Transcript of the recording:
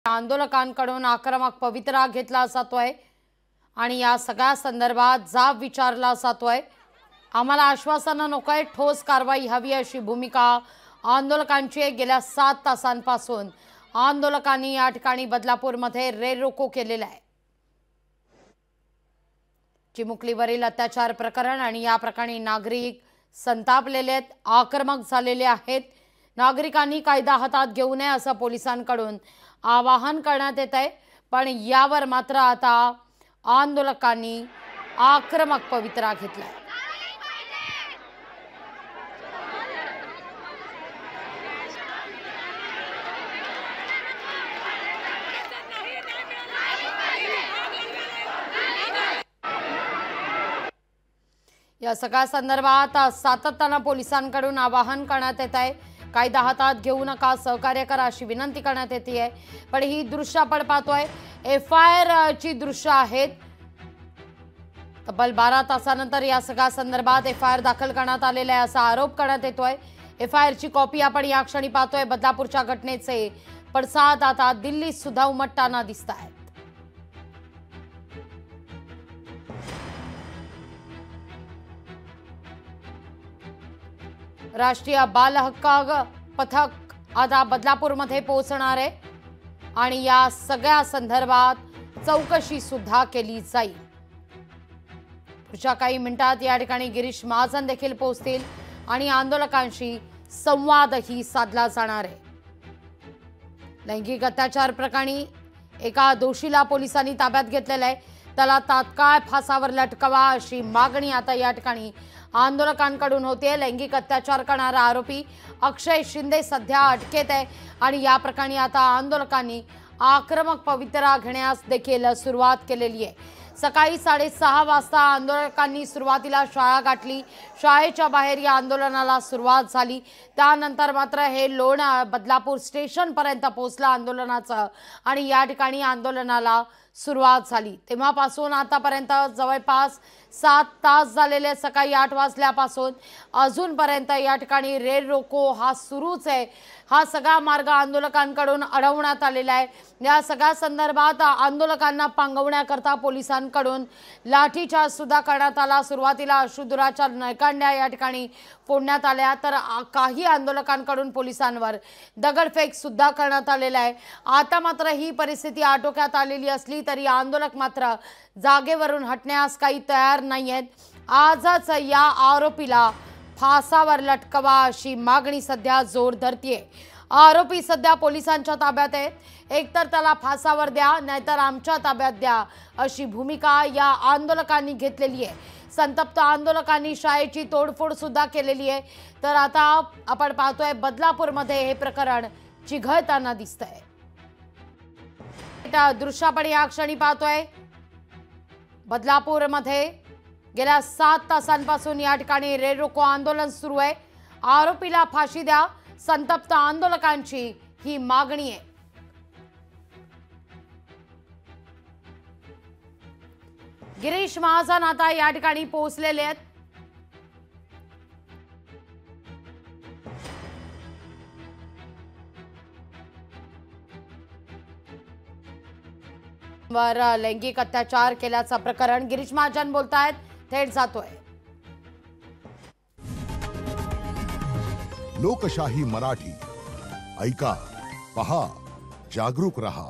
आंदोलकांकडून आक्रमक पवित्रा घेतला जातोय आणि या सगळ्या संदर्भात जाब विचारला जातोय। आम्हाला आश्वासन नकोय, ठोस कारवाई हवी अशी भूमिका आंदोलकांची आहे। गेल्या 7 तासांपासून आंदोलकांनी या ठिकाणी बदलापूरमध्ये रेल-रोको केलेला आहे। चिमुकलीवरील अत्याचार प्रकरण आणि या प्रकरणी नागरिक संतापलेले आहेत, आक्रमक झालेले आहेत। नागरिकांनी कायदा हातात घेऊ नये असं पोलिसांकडून आवाहन करण्यात येत आहे, पण यावर मात्र आता आंदोलकांनी आक्रमक पवित्रा घेतलाय। या सगळ्या संदर्भात सातत्याने पोलिसांकडून आवाहन करण्यात येत आहे। कायदा हातात घेऊ नका, सहकार्य करा अशी विनंती करण्यात येते आहे। पण ही दृश्य आपण पाहतोय, FIR ची दृश्य आहेत। तब्बल 12 तासानंतर या सगळ्या संदर्भात FIR दाखल करण्यात आलेला आहे असा आरोप करण्यात येतोय। FIR ची कॉपी आपण या क्षणी पाहतोय। बदलापूरच्या घटनेचे पडसाद आता दिल्लीत सुद्धा उमटताना दिसतायत। राष्ट्रीय बाल हक्क पथक आता बदलापूरमध्ये पोहोचणार आहे आणि या सगळ्या संदर्भात चौकशी सुद्धा केली जाईल। पुढच्या काही मिनिटात या ठिकाणी गिरीश महाजन देखील पोहोचतील आणि आंदोलकांशी संवादही साधला जाणार आहे। लैंगिक अत्याचार प्रकरणी एका दोषीला पोलिसांनी ताब्यात घेतलेलं आहे। त्याला तात्काळ फासावर लटकवा अशी मागणी आता या ठिकाणी आंदोलकांकडून होते। लैंगिक अत्याचार करणारा आरोपी अक्षय शिंदे सध्या अटकेत आहे आणि या प्रकरणी आता आंदोलकांनी आक्रमक पवित्रा घेण्यास देखील सुरुवात केलेली आहे। सकाळी 6:30 वाजता आंदोलकांनी सुरुवातीला शाळा गाठली। शाळेच्या बाहेर या आंदोलनाला सुरुवात झाली। त्यानंतर मात्र हे लोण बदलापूर स्टेशन पर्यंत पोहोचलं आंदोलनाचं आणि या ठिकाणी आंदोलनाला सुरुवात झाली। तेव्हापासून आतापर्यंत जवळपास 7 तास झालेले। सकाळी 8 वाजल्यापासून अजूनपर्यंत या ठिकाणी रेल रोको हा सुरूच आहे। हा सगळा मार्ग आंदोलकांकडून अडवण्यात आलेला आहे। या सगळ्या संदर्भात आंदोलकांना पांगवण्याकरता पोलिसांकडून लाठीचार्ज सुद्धा करण्यात आला। सुरुवातीला अश्रुधुराच्या नळकांड्या या ठिकाणी फोडण्यात आल्या, तर काही आंदोलकांकडून पोलिसांवर दगडफेक सुद्धा करण्यात आलेला आहे। आता मात्र ही परिस्थिती आटोक्यात आलेली असली तरी आंदोलक मात्र जागेवरून हटण्यास काही तयार नाहीयेत। आजच या आरोपीला फासावर लटकवा अशी मागणी सध्या जोर धरतीये। आरोपी सध्या पोलिसांच्या ताब्यात आहे। एकतर त्याला फासावर द्या, नाहीतर आमच्या ताब्यात द्या अशी भूमिका या आंदोलकांनी घेतलेली आहे। संतप्त आंदोलकांनी शाळेची तोडफोड सुद्धा केलेली आहे। तर आता आपण पाहतोय बदलापूरमध्ये हे प्रकरण चिघळताना दिसतंय। दृश्य आपण या क्षणी पाहतोय। बदलापूरमध्ये गेल्या 7 तासांपासून या ठिकाणी रेल रोको आंदोलन सुरू आहे। आरोपीला फाशी द्या, संतप्त आंदोलकांची ही मागणी आहे। गिरीश महाजन आता या ठिकाणी पोहोचलेले आहेत। वर लैंगिक अत्याचार केल्याचं प्रकरण गिरीश महाजन बोलतायत, थेट जातोय। लोकशाही मराठी ऐका, पहा, जागरूक रहा।